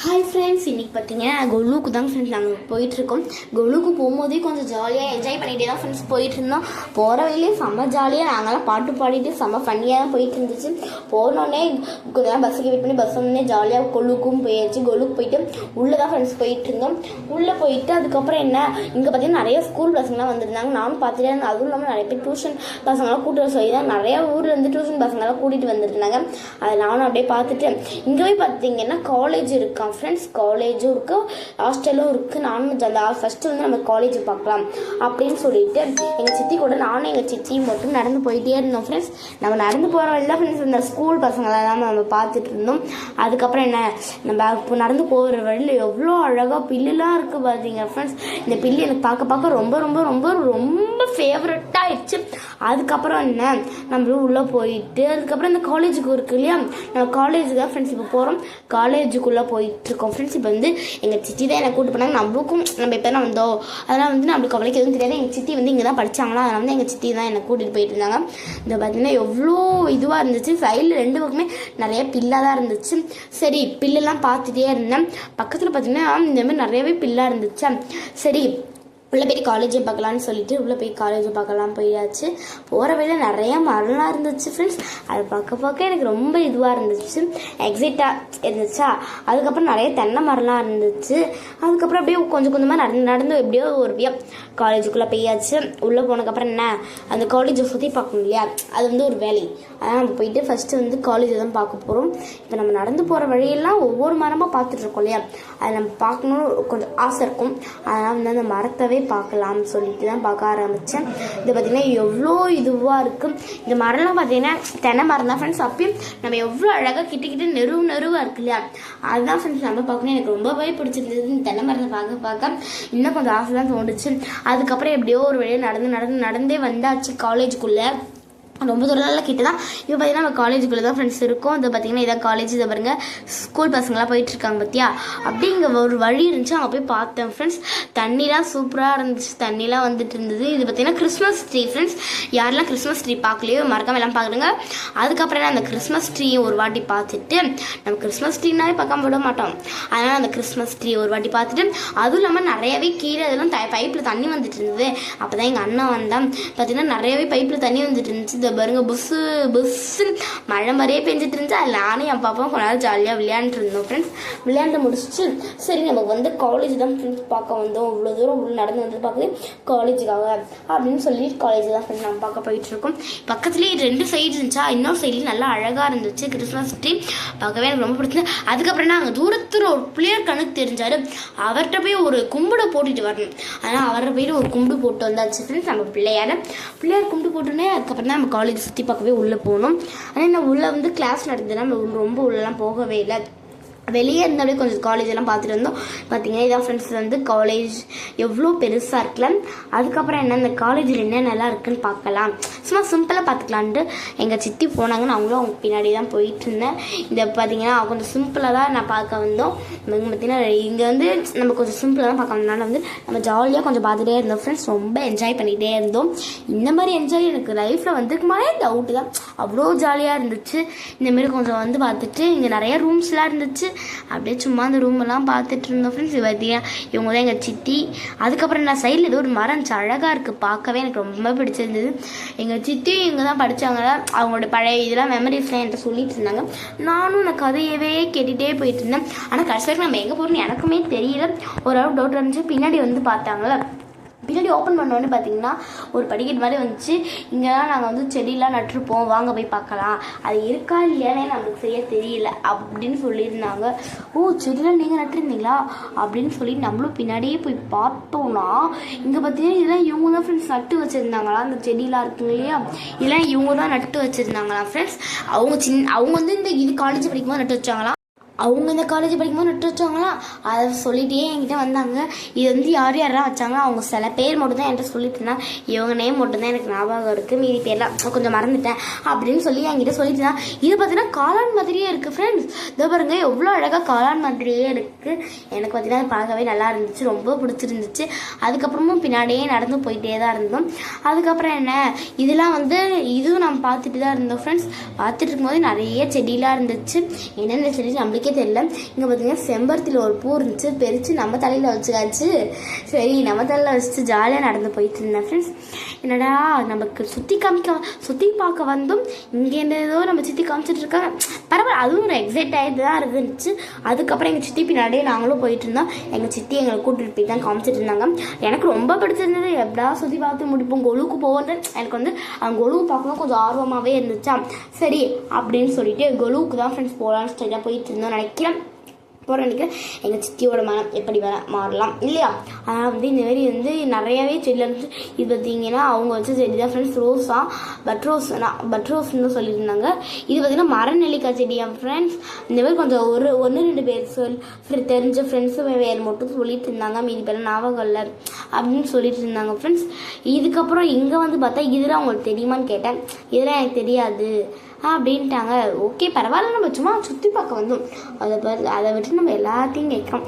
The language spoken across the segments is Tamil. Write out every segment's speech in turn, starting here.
ஹாய் ஃப்ரெண்ட்ஸ், இன்றைக்கி பார்த்தீங்கன்னா கொலுக்கு தான் ஃப்ரெண்ட்ஸ் நாங்கள் போயிட்டுருக்கோம். கொலுக்கு போகும்போதே கொஞ்சம் ஜாலியாக என்ஜாய் பண்ணிகிட்டே தான் ஃப்ரெண்ட்ஸ் போயிட்டுருந்தோம். போகிற வழியிலே செம்ம ஜாலியாக நாங்களாம் பாட்டு பாடிட்டு செம்ம ஃபன்னியாக தான் போயிட்டு இருந்துச்சு. போனோடனே கொஞ்சம் பஸ்ஸுக்கு வெயிட் பண்ணி பஸ் வந்தோடனே ஜாலியாக கொலுக்கும் போயாச்சு. கொலுக்கு போயிட்டு உள்ளே தான் ஃப்ரெண்ட்ஸ் போயிட்டு இருந்தோம். உள்ளே போயிட்டு அதுக்கப்புறம் என்ன, இங்கே பார்த்தீங்கன்னா நிறைய ஸ்கூல் பசங்களாம் வந்திருந்தாங்க. நானும் பார்த்துட்டே இருந்தேன். அதுவும் இல்லாமல் நிறைய பேர் டியூஷன் பசங்களாம் கூட்டு வர சொல்லி தான் நிறையா ஊர்லேருந்து டியூஷன் பசங்களாம் கூட்டிகிட்டு வந்துருந்தாங்க. அதை நானும் அப்படியே பார்த்துட்டு இங்கே போய் பார்த்தீங்கன்னா காலேஜ் இருக்கான் ஃப்ரெண்ட்ஸ். காலேஜும் இருக்குது, ஹாஸ்டலும் இருக்குது. நானும் அந்த ஃபஸ்ட்டு வந்து நம்ம காலேஜ் பார்க்கலாம் அப்படின்னு சொல்லிட்டு எங்கள் சித்தி கூட நானும் எங்கள் சித்தியும் மட்டும் நடந்து போயிட்டே இருந்தோம் ஃப்ரெண்ட்ஸ். நம்ம நடந்து போகிற வழியில் ஃப்ரெண்ட்ஸ் இந்த ஸ்கூல் பசங்களெல்லாம் நம்ம பார்த்துட்டு இருந்தோம். அதுக்கப்புறம் என்ன, நம்ம இப்போ நடந்து போகிற வழியில் எவ்வளோ அழகாக பில்லுலாம் இருக்குது பார்த்தீங்க ஃப்ரெண்ட்ஸ். இந்த பில்லு எனக்கு பார்க்க ரொம்ப ரொம்ப ரொம்ப ரொம்ப ஃபேவரட்டாக ஆயிடுச்சு. அதுக்கப்புறம் என்ன, நம்ம உள்ளே போயிட்டு அதுக்கப்புறம் இந்த காலேஜுக்கு இருக்கு இல்லையா, நம்ம காலேஜுக்கு தான் ஃப்ரெண்ட்ஸ் இப்போ போகிறோம். காலேஜுக்குள்ளே போயிட்டுருக்கோம் ஃப்ரெண்ட்ஸ். இப்போ வந்து எங்கள் சித்தி தான் என்னை கூப்பிட்டு போனாங்க. நம்மளுக்கும் நம்ம இப்போ தான் வந்தோம், அதெல்லாம் வந்து நம்மளுக்கு அவளுக்கு எதுவும் தெரியாது. எங்கள் சித்தி வந்து இங்கே தான் படித்தாங்களா, அதனால் வந்து எங்கள் சித்தி தான் என்னை கூட்டிகிட்டு போயிட்டு இருந்தாங்க. இந்த பார்த்தீங்கன்னா எவ்வளோ இதுவாக இருந்துச்சு. சைடில் ரெண்டு பக்கமே நிறைய பில்லாக தான் இருந்துச்சு. சரி, பில்லெல்லாம் பார்த்துட்டே இருந்தேன். பக்கத்தில் பார்த்தீங்கன்னா இந்தமாதிரி நிறையவே பில்லாக இருந்துச்சு. சரி, உள்ளே போய் காலேஜை பார்க்கலான்னு சொல்லிட்டு உள்ளே போய் காலேஜை பார்க்கலாம் போயாச்சு. போகிற வழியில் நிறையா மரம்லாம் இருந்துச்சு ஃப்ரெண்ட்ஸ். அதை பார்க்க எனக்கு ரொம்ப இதுவாக இருந்துச்சு, எக்ஸைட்டாக இருந்துச்சா. அதுக்கப்புறம் நிறைய தென்னை மரம்லாம் இருந்துச்சு. அதுக்கப்புறம் அப்படியே கொஞ்சம் கொஞ்சமாக நடந்து எப்படியோ ஒரு காலேஜுக்குள்ளே போயாச்சு. உள்ளே போனதுக்கப்புறம் என்ன, அந்த காலேஜை சுற்றி பார்க்கணும் இல்லையா, அது வந்து ஒரு வேலை. அதனால் நம்ம போயிட்டு ஃபஸ்ட்டு வந்து காலேஜை தான் பார்க்க போகிறோம். இப்போ நம்ம நடந்து போகிற வழியெல்லாம் ஒவ்வொரு மரமாக பார்த்துட்ருக்கோம் இல்லையா, அதை நம்ம பார்க்கணுன்னு கொஞ்சம் ஆசை இருக்கும். அதனால் வந்து அந்த மரத்தவே பார்க்கலாம்னு சொல்லிட்டு தான் பார்க்க ஆரம்பித்தேன். இது பார்த்திங்கன்னா எவ்வளோ இதுவாக இருக்குது. இந்த மரம்லாம் பார்த்திங்கன்னா தென்னை மரம் தான் ஃப்ரெண்ட்ஸ். அப்பயும் நம்ம எவ்வளோ அழகாக கிட்ட நெருவாக இருக்கு இல்லையா, அதுதான் ஃப்ரெண்ட்ஸ் நம்ம பார்க்கணும். எனக்கு ரொம்பவே பிடிச்சிருந்தது இந்த தென்னை மரத்தை பார்க்க இன்னும் கொஞ்சம் ஆசை தான் தோணுச்சு. அதுக்கப்புறம் எப்படியோ ஒரு வழியாக நடந்தே வந்தாச்சு காலேஜுக்குள்ளே. ரொம்ப தூரம்லாம் கிட்ட தான். இப்போ பார்த்தீங்கன்னா நம்ம காலேஜுக்குள்ளே தான் ஃப்ரெண்ட்ஸ் இருக்கும். இதை பார்த்தீங்கன்னா இதான் காலேஜ். இதை பாருங்க, ஸ்கூல் பசங்களாம் போயிட்டுருக்காங்க பார்த்தியா. அப்படி இங்கே ஒரு வழி இருந்துச்சு, அங்கே போய் பார்த்தேன் ஃப்ரெண்ட்ஸ். தண்ணிலாம் சூப்பராக இருந்துச்சு, தண்ணிலாம் வந்துட்டு இருந்தது. இது பார்த்தீங்கன்னா கிறிஸ்மஸ் ட்ரீ ஃப்ரெண்ட்ஸ். யாரெல்லாம் கிறிஸ்மஸ் ட்ரீ பார்க்கலையோ மறக்காம எல்லாம் பார்க்குறேங்க. அதுக்கப்புறம் அந்த கிறிஸ்மஸ் ட்ரீயும் ஒரு வாட்டி பார்த்துட்டு, நம்ம கிறிஸ்மஸ் ட்ரீனாவே பார்க்காம விட மாட்டோம், அதனால் அந்த கிறிஸ்மஸ் ட்ரீ ஒரு வாட்டி பார்த்துட்டு, அதுவும் இல்லாமல் நிறையவே கீழே இதெல்லாம் பைப்பில் தண்ணி வந்துட்டு இருந்தது. அப்போ தான் எங்கள் அண்ணன் வந்தான். பார்த்தீங்கன்னா நிறையவே பைப்பில் தண்ணி வந்துட்டு இருந்துச்சு. இதை பாருங்க, புஸ்ஸு மழை மாதிரியே பெஞ்சிட்டு இருந்துச்சு. அதில் நானும் என் பாப்பாவும் கொஞ்ச நேரம் ஜாலியாக விளையாண்டுட்டு இருந்தோம் ஃப்ரெண்ட்ஸ். விளையாண்டு முடிச்சுட்டு சரி நமக்கு வந்து காலேஜ் தான் ஃப்ரெண்ட்ஸ் பார்க்க வந்தோம். இவ்வளோ தூரம் உள்ள நடந்து வந்து பார்க்குது காலேஜுக்காக அப்படின்னு சொல்லி காலேஜ் தான் ஃப்ரெண்ட்ஸ் நம்ம பார்க்க போயிட்டுருக்கோம். பக்கத்துலேயே 2 சைடு இருந்துச்சா, இன்னொரு சைட்லேயும் நல்லா அழகாக இருந்துச்சு கிறிஸ்மஸ் ட்ரீ. பார்க்கவே எனக்கு ரொம்ப பிடிச்சது. அதுக்கப்புறம் நாங்கள் தூரத்தில் ஒரு பிள்ளையர் கணக்கு தெரிஞ்சார், அவர்கிட்ட போய் ஒரு கும்பிட போட்டுட்டு வரணும். அதனால் அவரை போயிட்டு ஒரு கும்பிடு போட்டு வந்தாச்சு ஃப்ரெண்ட்ஸ். நம்ம பிள்ளையார் கும்பிடு போட்டோன்னே அதுக்கப்புறம் தான் நம்ம காலேஜ் சுற்றி பார்க்கவே உள்ளே போகணும். ஆனால் நான் உள்ளே வந்து கிளாஸ் நடந்ததுன்னா நம்ம ரொம்ப உள்ளெல்லாம் போகவே இல்லை. வெளியே இருந்தாலே கொஞ்சம் காலேஜ் எல்லாம் பார்த்துட்டு இருந்தோம். பார்த்தீங்கன்னா இதான் ஃப்ரெண்ட்ஸ் வந்து காலேஜ் எவ்வளோ பெருசாக இருக்குல்ல. அதுக்கப்புறம் என்ன, இந்த காலேஜில் என்ன நல்லா இருக்குன்னு பார்க்கலாம், சும்மா சிம்பிளாக பார்த்துக்கலான்ட்டு எங்கள் சித்தி போனாங்கன்னு அவங்களும் அவங்க பின்னாடி தான் போயிட்டு இருந்தேன். இந்த பார்த்தீங்கன்னா கொஞ்சம் சிம்பிளாக தான் நான் பார்க்க வந்தோம். பார்த்தீங்கன்னா இங்கே வந்து நம்ம கொஞ்சம் சிம்பிளாக தான் பார்க்க வந்தனால வந்து நம்ம ஜாலியாக கொஞ்சம் பார்த்துட்டே இருந்தோம் ஃப்ரெண்ட்ஸ். ரொம்ப என்ஜாய் பண்ணிகிட்டே இருந்தோம். இந்த மாதிரி என்ஜாய் எனக்கு லைஃப்பில் வந்துக்குமாலே டவுட்டு தான், அவ்வளோ ஜாலியாக இருந்துச்சு. இந்தமாரி கொஞ்சம் வந்து பார்த்துட்டு இங்கே நிறைய ரூம்ஸ்லாம் இருந்துச்சு. அப்படியே சும்மா அந்த ரூமெல்லாம் பார்த்துட்டு இருந்தோம் ஃப்ரெண்ட்ஸ். பார்த்தீங்கன்னா இவங்க தான் எங்கள் சித்தி. அதுக்கப்புறம் நான் சைடில் ஏதோ ஒரு மரம் அழகாக இருக்குது, பார்க்கவே எனக்கு ரொம்ப பிடிச்சிருந்தது. எங்கள் சித்தி இங்கே தான் படித்தாங்களா, அவங்களோட பழைய இதெல்லாம் மெமரிஸ்லாம் என்கிட்ட சொல்லிட்டு இருந்தாங்க. நானும் அந்த கதையவே கேட்டுகிட்டே போயிட்டு இருந்தேன். ஆனால் கடைசியாக நம்ம எங்கே போகிறோன்னு எனக்குமே தெரியல. ஒரு அளவு டவுட் இருந்துச்சு. பின்னாடி வந்து பார்த்தாங்களா, பின்னாடி ஓப்பன் பண்ணோன்னு பார்த்தீங்கன்னா ஒரு படிக்கட்டு மாதிரி வந்துச்சு. இங்கெல்லாம் நாங்கள் வந்து செடியெலாம் நட்டுருப்போம், வாங்க போய் பார்க்கலாம், அது இருக்கா இல்லையானே நம்மளுக்கு சரியாக தெரியல அப்படின்னு சொல்லியிருந்தாங்க. ஓ, செடியெலாம் நீங்கள் நட்டுருந்தீங்களா அப்படின்னு சொல்லி நம்மளும் பின்னாடியே போய் பார்த்தோன்னா இங்கே பார்த்தீங்கன்னா இதெல்லாம் இவங்க தான் ஃப்ரெண்ட்ஸ் நட்டு வச்சுருந்தாங்களா. அந்த செடியெலாம் இருக்குங்க இல்லையா, இதெல்லாம் இவங்க தான் நட்டு வச்சுருந்தாங்களா ஃப்ரெண்ட்ஸ். அவங்க வந்து இந்த இது காலேஜ் படிக்கும்போது நட்டு வச்சாங்களா, அவங்க இந்த காலேஜ் படிக்கும்போது நட்டு வச்சாங்களா. அதை சொல்லிகிட்டே என்கிட்ட வந்தாங்க. இது வந்து யாரெல்லாம் வச்சாங்க, அவங்க சில பேர் மட்டும் தான் என்கிட்ட சொல்லிட்டு இருந்தாங்க. இவங்க நேம் மட்டும்தான் எனக்கு ஞாபகம் இருக்குது, மீதி பேர்லாம் கொஞ்சம் மறந்துட்டேன் அப்படின்னு சொல்லி என்கிட்ட சொல்லிட்டு இருந்தாங்க. இது பார்த்தீங்கன்னா காளான் மாதிரியே இருக்குது ஃப்ரெண்ட்ஸ். இதை பாருங்க எவ்வளோ அழகாக காளான் மாதிரியே இருக்குது. எனக்கு பார்த்தீங்கன்னா பார்க்கவே நல்லா இருந்துச்சு, ரொம்ப பிடிச்சிருந்துச்சு. அதுக்கப்புறமும் பின்னாடியே நடந்து போயிட்டே தான் இருந்தோம். அதுக்கப்புறம் என்ன, இதெல்லாம் வந்து இதுவும் நம்ம பார்த்துட்டு தான் இருந்தோம் ஃப்ரெண்ட்ஸ். பார்த்துட்டு இருக்கும்போது நிறைய செடியெலாம் இருந்துச்சு. என்னென்ன செடி நம்மளுக்கு எனக்கே தெரியல. இங்கே பார்த்தீங்கன்னா செம்பருத்தியில் ஒரு பூ இருந்துச்சு, பெருச்சு நம்ம தலையில் வச்சுக்காச்சு. சரி நம்ம தலையில் வச்சுட்டு ஜாலியாக நடந்து போயிட்டு இருந்தேன் ஃப்ரெண்ட்ஸ். என்னடா நமக்கு சுற்றி பார்க்க வந்தோம், இங்கே ஏதோ நம்ம சுற்றி காமிச்சிட்டு இருக்காங்க. பரவாயில்ல, அதுவும் ஒரு எக்ஸைட் ஆகிட்டு தான் இருந்துச்சு. அதுக்கப்புறம் எங்கள் சித்தி பின்னாடியே நாங்களும் போயிட்டு இருந்தோம். எங்கள் சித்தி எங்களை கூட்டிகிட்டு போய் தான் காமிச்சிட்டு இருந்தாங்க. எனக்கு ரொம்ப பிடிச்சிருந்தது. எப்படா சுற்றி பார்த்து முடிப்போம், கொலுவுக்கு போவது. எனக்கு வந்து அவங்க கொலுவு பார்க்கணும் கொஞ்சம் ஆர்வமாகவே இருந்துச்சா. சரி அப்படின்னு சொல்லிட்டு கொலுவுக்கு தான் ஃப்ரெண்ட்ஸ் போகலான்னு ஸ்ட்ரைட்டாக போயிட்டு இருந்தோம் நினைக்கிறேன். போகிற நினைக்கிறேன். எங்கள் சித்தியோட மனம் எப்படி மாறலாம் இல்லையா. அதனால் வந்து இந்தமாரி வந்து நிறையாவே செடியில் இருந்துச்சு. இது பார்த்தீங்கன்னா அவங்க வச்ச செடி தான் ஃப்ரெண்ட்ஸ், ரோஸா பட்ரோஸ்ன்னு சொல்லியிருந்தாங்க. இது பார்த்தீங்கன்னா மர நெல்லிக்காய் செடியா ஃப்ரெண்ட்ஸ். இந்தமாதிரி கொஞ்சம் ஒன்று 2 பேர் தெரிஞ்ச ஃப்ரெண்ட்ஸு வேறு மட்டும் சொல்லிட்டு இருந்தாங்க. மீதி பேர் ஞாபகம் இல்லை அப்படின்னு சொல்லிட்டு இருந்தாங்க ஃப்ரெண்ட்ஸ். இதுக்கப்புறம் இங்கே வந்து பார்த்தா இதெல்லாம் அவங்களுக்கு தெரியுமான்னு கேட்டேன். இதெல்லாம் எனக்கு தெரியாது அப்படின்ட்டாங்க. ஓகே பரவாயில்ல, நம்ம சும்மா சுற்றி பார்க்க வந்தோம், அதை விட்டு நம்ம எல்லாத்தையும் கேட்குறோம்.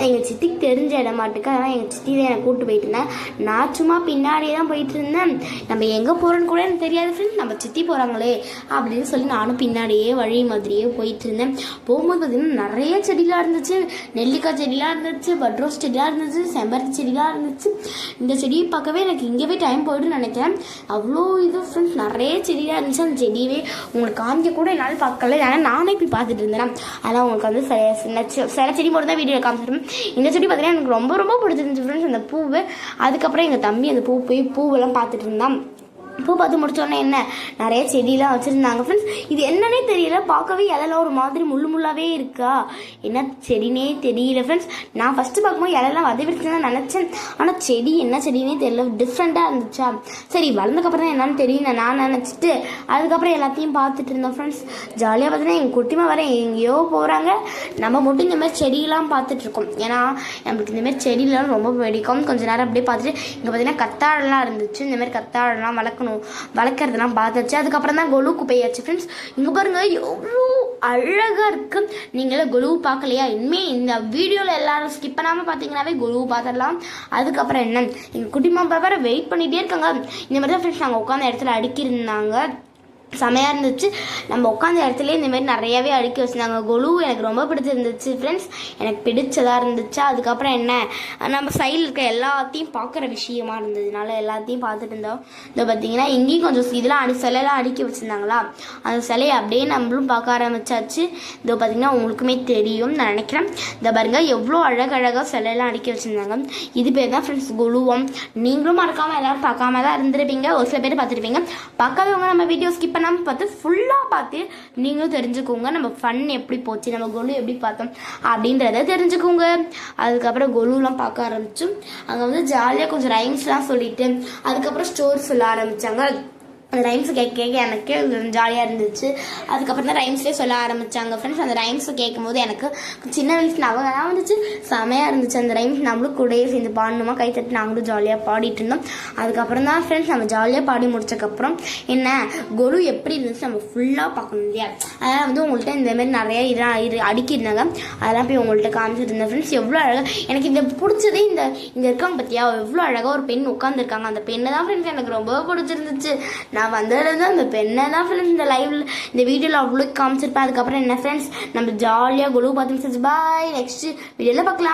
எங்கள் சித்திக்கு தெரிஞ்ச இடமாட்டுக்கு. அதனால் எங்கள் சித்தி தான் என்னை கூப்பிட்டு போயிட்டு இருந்தேன். நான் சும்மா பின்னாடியே தான் போயிட்டு இருந்தேன். நம்ம எங்கே போகிறோன்னு கூட எனக்கு தெரியாது ஃப்ரெண்ட்ஸ், நம்ம சித்தி போகிறாங்களே அப்படின்னு சொல்லி நானும் பின்னாடியே வழி மாதிரியே போயிட்டு இருந்தேன். போகும்போது பார்த்திங்கன்னா நிறைய செடிலாம் இருந்துச்சு. நெல்லிக்காய் செடிலாம் இருந்துச்சு, பட்ரோஸ் செடிலாம் இருந்துச்சு, செம்பருத்தி செடிலாம் இருந்துச்சு. இந்த செடியை பார்க்கவே எனக்கு இங்கேவே டைம் போய்ட்டுன்னு நினைக்கிறேன். அவ்வளோ இது ஃப்ரெண்ட்ஸ், நிறைய செடிலாம் இருந்துச்சு. அந்த செடியவே உங்களுக்கு காமிக்க கூட என்னால் பார்க்கல, ஏன்னா நானே போய் பார்த்துட்டு இருந்தேன். அதனால் உங்களுக்கு வந்து சில செடி மட்டும் தான் வீடியோ காமிச்சிருப்பேன். இந்த செடி பார்த்தீங்கன்னா எனக்கு ரொம்ப ரொம்ப பிடிச்சிருந்துச்சு ஃப்ரெண்ட்ஸ், அந்த பூவு. அதுக்கப்புறம் எங்கள் தம்பி அந்த பூவெல்லாம் பார்த்துட்டு இருந்தான். பூ பார்த்து முடிச்சோடனே என்ன நிறைய செடியெலாம் வச்சுருந்தாங்க ஃப்ரெண்ட்ஸ். இது என்னன்னே தெரியல, பார்க்கவே இலையெல்லாம் ஒரு மாதிரி முள்ளாவே இருக்கா, என்ன செடினே தெரியல ஃப்ரெண்ட்ஸ். நான் ஃபஸ்ட்டு பார்க்கும்போது இலையெல்லாம் வதவிடுச்சு தான் நினச்சேன். ஆனால் செடி என்ன செடினே தெரியல, டிஃப்ரெண்ட்டாக இருந்துச்சா. சரி வளர்ந்தக்கப்புறம் தான் என்னன்னு தெரியும் நான் நினச்சிட்டு அதுக்கப்புறம் எல்லாத்தையும் பார்த்துட்டு இருந்தோம் ஃப்ரெண்ட்ஸ். ஜாலியாக பார்த்தீங்கன்னா எங்கள் குட்டிமா வர எங்கேயோ போகிறாங்க, நம்ம மட்டும் இந்த மாதிரி செடியெல்லாம் பார்த்துட்ருக்கோம். ஏன்னா நம்மளுக்கு இந்தமாதிரி செடியெலாம் ரொம்ப பிடிக்கும். கொஞ்சம் நேரம் அப்படியே பார்த்துட்டு இங்கே பார்த்தீங்கன்னா கத்தாழெல்லாம் இருந்துச்சு. இந்தமாதிரி கத்தாழெல்லாம் வளர்க்குறதுலாம் பார்த்துச்சு. அதுக்கப்புறம் தான் கொலுவுக்கு போயாச்சு ஃப்ரெண்ட்ஸ். இங்கே பாருங்கள் எவ்வளோ அழகாக இருக்கு. நீங்களும் கொலுவு பார்க்கலையா? இனிமேல் இந்த வீடியோவில் எல்லாரும் ஸ்கிப் பண்ணாமல் பார்த்தீங்கன்னாவே கொலுவு பார்த்துடலாம். அதுக்கப்புறம் என்ன, எங்கள் குட்டிமா பாப்பா வெயிட் பண்ணிகிட்டே இருக்காங்க. இந்த மாதிரி தான் ஃப்ரெண்ட்ஸ் நாங்கள் உட்காந்த இடத்துல அடுக்கியிருந்தாங்க. செமையாக இருந்துச்சு. நம்ம உட்காந்த இடத்துல இந்தமாரி நிறையாவே அடுக்கி வச்சுருந்தாங்க. கொலு எனக்கு ரொம்ப பிடிச்சிருந்துச்சு ஃப்ரெண்ட்ஸ், எனக்கு பிடிச்சதாக இருந்துச்சு. அதுக்கப்புறம் என்ன, நம்ம சைடில் இருக்க எல்லாத்தையும் பார்க்குற விஷயமா இருந்ததுனால எல்லாத்தையும் பார்த்துட்டு இருந்தோம். இதை பார்த்தீங்கன்னா இங்கேயும் கொஞ்சம் இதெல்லாம் சிலையெல்லாம் அடுக்கி வச்சுருந்தாங்களா, அந்த சிலையை அப்படியே நம்மளும் பார்க்க ஆரம்பிச்சாச்சு. இதை பார்த்தீங்கன்னா உங்களுக்குமே தெரியும் நான் நினைக்கிறேன். இதை பாருங்கள் எவ்வளோ அழகழகாக சிலையெல்லாம் அடுக்கி வச்சுருந்தாங்க. இது பேர் தான் ஃப்ரெண்ட்ஸ் கொலுவம். நீங்களும் மறக்காமல் எல்லோரும் பார்க்காம தான் இருந்திருப்பீங்க, ஒரு சில பேர் பார்த்துருப்பீங்க. பார்க்காதவங்க நம்ம வீடியோ ஸ்கிப் நம்ம பார்த்து ஃபுல்லாக பார்த்து நீங்களும் தெரிஞ்சுக்கோங்க நம்ம ஃபன் எப்படி போச்சு, நம்ம கொலு எப்படி பார்த்தோம் அப்படின்றத தெரிஞ்சுக்கோங்க. அதுக்கப்புறம் கொலுலாம் பார்க்க ஆரம்பிச்சோம். அங்கே வந்து ஜாலியாக கொஞ்சம் ரைம்ஸ்லாம் சொல்லிட்டு அதுக்கப்புறம் ஸ்டோரி சொல்ல ஆரம்பித்தாங்க. அந்த ரைம்ஸ் கேட்க எனக்கு ஜாலியாக இருந்துச்சு. அதுக்கப்புறம் தான் ரைம்ஸ்லேயே சொல்ல ஆரம்பித்தாங்க ஃப்ரெண்ட்ஸ். அந்த ரைம்ஸை கேட்கும்போது எனக்கு சின்ன வயசு ஞாபகம் வந்துச்சு, செமையாக இருந்துச்சு. அந்த ரைம்ஸ் நம்மளும் கூடயே சேர்ந்து பாடணுமா, கைத்தட்டி நாங்களும் ஜாலியாக பாடிட்டு இருந்தோம். அதுக்கப்புறம் தான் ஃப்ரெண்ட்ஸ் நம்ம ஜாலியாக பாடி முடிச்சக்கப்புறம் என்ன கொலு எப்படி இருந்துச்சு நம்ம ஃபுல்லாக பார்க்கணும் இல்லையா. அதனால் வந்து உங்கள்கிட்ட இந்தமாரி நிறையா இதெல்லாம் அடுக்கியிருந்தாங்க, அதெல்லாம் போய் உங்கள்கிட்ட காமிச்சிட்டு இருந்தேன் ஃப்ரெண்ட்ஸ். எவ்வளோ அழகாக எனக்கு இந்த பிடிச்சதே இங்கே இருக்காங்க பார்த்தியா, எவ்வளோ அழகாக ஒரு பெண் உட்காந்துருக்காங்க. அந்த பெண்ணை தான் ஃப்ரெண்ட்ஸ் எனக்கு ரொம்ப பிடிச்சிருந்துச்சு. நான் வந்ததுலேருந்து அந்த பெண்ணை தான் ஃப்ரெண்ட்ஸ் இந்த லைவில் இந்த வீடியோவில் அவ்வளோ காமிச்சிருப்பேன். அதுக்கப்புறம் என்ன ஃப்ரெண்ட்ஸ் நம்ம ஜாலியாக கொலு பார்த்து பாய், நெக்ஸ்ட் வீடியோவில் பார்க்கலாம்.